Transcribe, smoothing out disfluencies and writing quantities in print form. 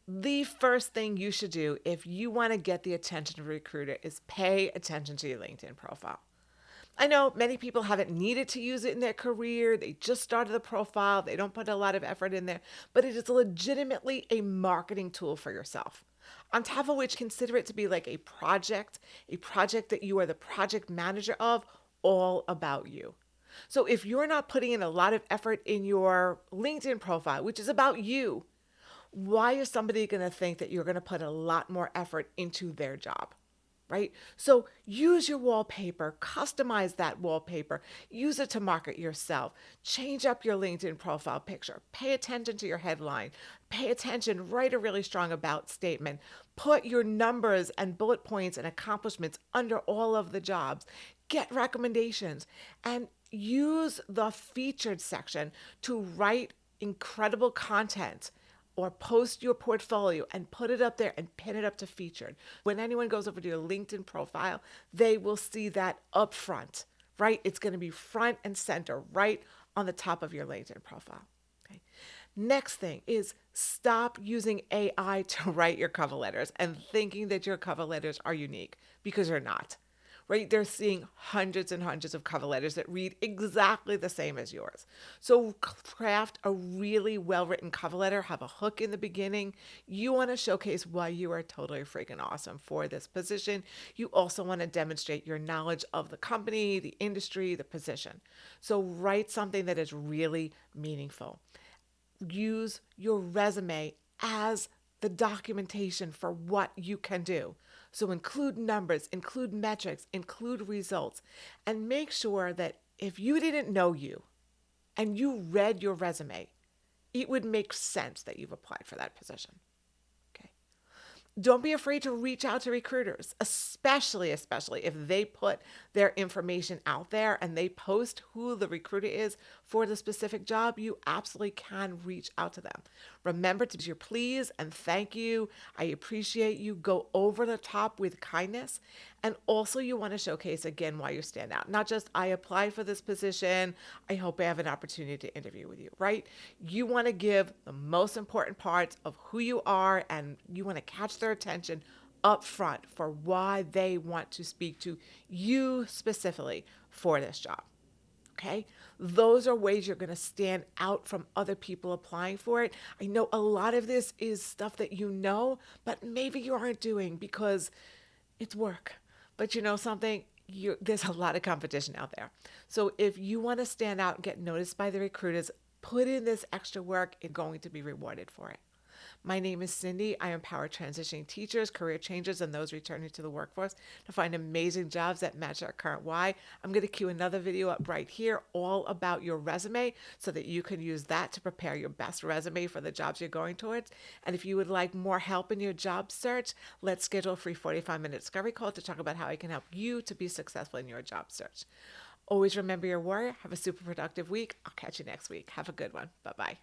The first thing you should do if you want to get the attention of a recruiter is pay attention to your LinkedIn profile. I know many people haven't needed to use it in their career. They just started the profile. They don't put a lot of effort in there, but it is legitimately a marketing tool for yourself. On top of which, consider it to be like a project that you are the project manager of, all about you. So if you're not putting in a lot of effort in your LinkedIn profile, which is about you, why is somebody going to think that you're going to put a lot more effort into their job? Right? So use your wallpaper, customize that wallpaper, use it to market yourself, change up your LinkedIn profile picture, pay attention to your headline, pay attention, write a really strong about statement, put your numbers and bullet points and accomplishments under all of the jobs, get recommendations, and use the featured section to write incredible content or post your portfolio and put it up there and pin it up to featured. When anyone goes over to your LinkedIn profile, they will see that up front, right? It's going to be front and center, right on the top of your LinkedIn profile. Okay. Next thing is stop using AI to write your cover letters and thinking that your cover letters are unique because they're not, right? They're seeing hundreds and hundreds of cover letters that read exactly the same as yours. So craft a really well-written cover letter, have a hook in the beginning. You want to showcase why you are totally freaking awesome for this position. You also want to demonstrate your knowledge of the company, the industry, the position. So write something that is really meaningful. Use your resume as the documentation for what you can do. So include numbers, include metrics, include results, and make sure that if you didn't know you and you read your resume, it would make sense that you've applied for that position. Okay. Don't be afraid to reach out to recruiters, especially if they put their information out there and they post who the recruiter is for the specific job. You absolutely can reach out to them. Remember to use your please and thank you. I appreciate you. Go over the top with kindness. And also, you want to showcase again why you stand out. Not just, I applied for this position. I hope I have an opportunity to interview with you, right? You want to give the most important parts of who you are and you want to catch their attention up front for why they want to speak to you specifically for this job. Okay, those are ways you're going to stand out from other people applying for it. I know a lot of this is stuff that you know, but maybe you aren't doing because it's work. But you know something? There's a lot of competition out there. So if you want to stand out and get noticed by the recruiters, put in this extra work and going to be rewarded for it. My name is Cindy. I empower transitioning teachers, career changers, and those returning to the workforce to find amazing jobs that match our current why. I'm going to cue another video up right here all about your resume so that you can use that to prepare your best resume for the jobs you're going towards. And if you would like more help in your job search, let's schedule a free 45-minute discovery call to talk about how I can help you to be successful in your job search. Always remember your warrior. Have a super productive week. I'll catch you next week. Have a good one. Bye bye.